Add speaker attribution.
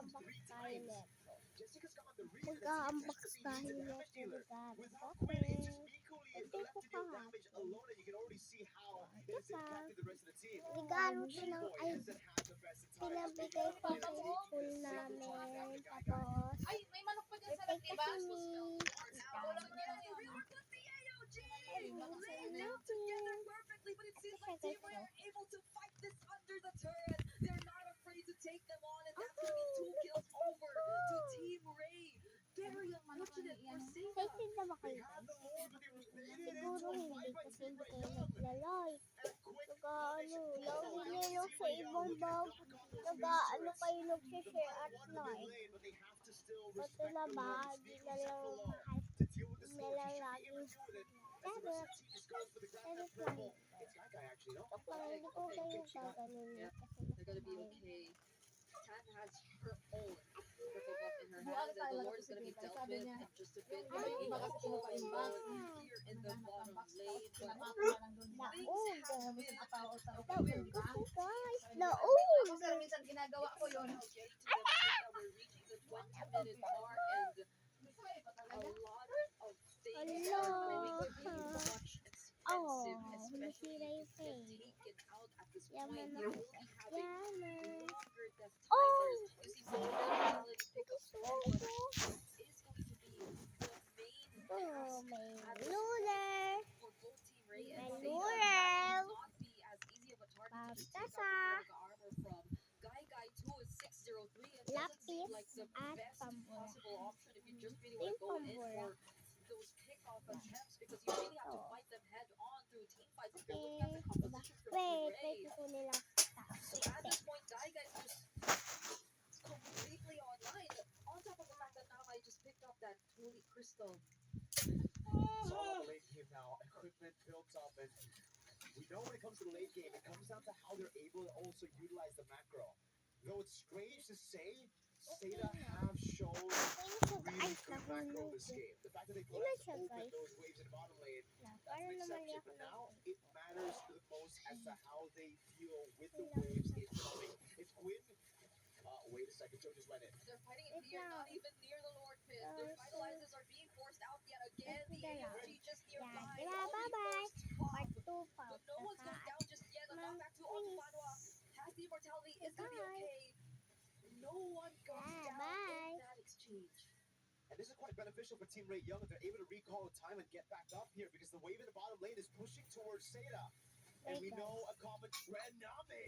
Speaker 1: mag-unbox tayo neto. Mag-unbox tayo neto, regalo. Bakit? Hindi ko kahapon. Regalo to ng pinabigay ko sa school namin. Tapos,
Speaker 2: Ay, may manok pa dyan sa
Speaker 1: birthday
Speaker 2: diba?
Speaker 1: kasi ni
Speaker 2: Walang yan.
Speaker 1: Excited na ba kayo guys? Siguro hindi kasi hindi kayo nagla-like. Nag-ano sa ibang bag. Nag-ano kayo nag-share at like. Ito na ba? Di na lang lagi. Charot. Charot lang yun. Parang hindi ko kayo gaganin yun kasi
Speaker 2: They're gonna be okay. Tan has her own purple buff in her hand, and the Lord is gonna be dealt with in just a bit.
Speaker 1: Ay,
Speaker 2: Here in the bottom lane, but
Speaker 1: Daog.
Speaker 2: Daog
Speaker 1: Kasi guys, daog.
Speaker 2: Sir, minsan ginagawa ko yun. We're reaching the 20-minute mark, and a lot of things are going to be much
Speaker 1: Oh,
Speaker 2: expensive,
Speaker 1: nasira
Speaker 2: especially
Speaker 1: yung
Speaker 2: if you get
Speaker 1: face.
Speaker 2: taken out at this
Speaker 1: Yaman
Speaker 2: point. You
Speaker 1: ako.
Speaker 2: only have a
Speaker 1: Yaman.
Speaker 2: longer death
Speaker 1: Oh!
Speaker 2: timers. You see some mentality pickups, but is going to be the main
Speaker 1: Oh,
Speaker 2: task
Speaker 1: may
Speaker 2: at this
Speaker 1: lunar.
Speaker 2: for both Team Ray and
Speaker 1: May
Speaker 2: Zeta.
Speaker 1: lunar.
Speaker 2: It will not be as easy of a target to just take out
Speaker 1: Pagkasa.
Speaker 2: the Bulaga armor from Guy Guy 2 is 603. It doesn't seem like the
Speaker 1: Lapis
Speaker 2: best
Speaker 1: at pambura.
Speaker 2: possible option if you just really want to go in
Speaker 1: Pambura.
Speaker 2: for those pick-off attempts, because you really have to fight them head-on through team fights if you're looking at the composition from Team
Speaker 1: Wait,
Speaker 2: Ray.
Speaker 1: wait ko nilang
Speaker 2: So at this point, Guy Guy is just completely online. On top of the fact that Namai just picked up that holy crystal.
Speaker 3: It's all about the late game now. Equipment built up, and we know when it comes to the late game, it comes down to how they're able to also utilize the macro. Though it's strange to say, Seda have shown really good macro this game. The fact that they could open those waves in the bottom lane, that's an exception. But now it matters the most as to how they feel with the waves incoming. If Quinn, wait a second, Joe just went in.
Speaker 2: They're fighting it here, not even near the Lord Pit. Their vitalizers are being forced out yet again. The AOG just nearby.
Speaker 1: Yeah, bye-bye. Part 2 pa.
Speaker 2: But no one's going down just yet. A knockback to Otufanwa has the immortality. It's going to be okay. No one goes down in that exchange.
Speaker 3: And this is quite beneficial for Team Ray Young if they're able to recall time and get back up here, because the wave in the bottom lane is pushing towards Seda. And we know a common trend, Name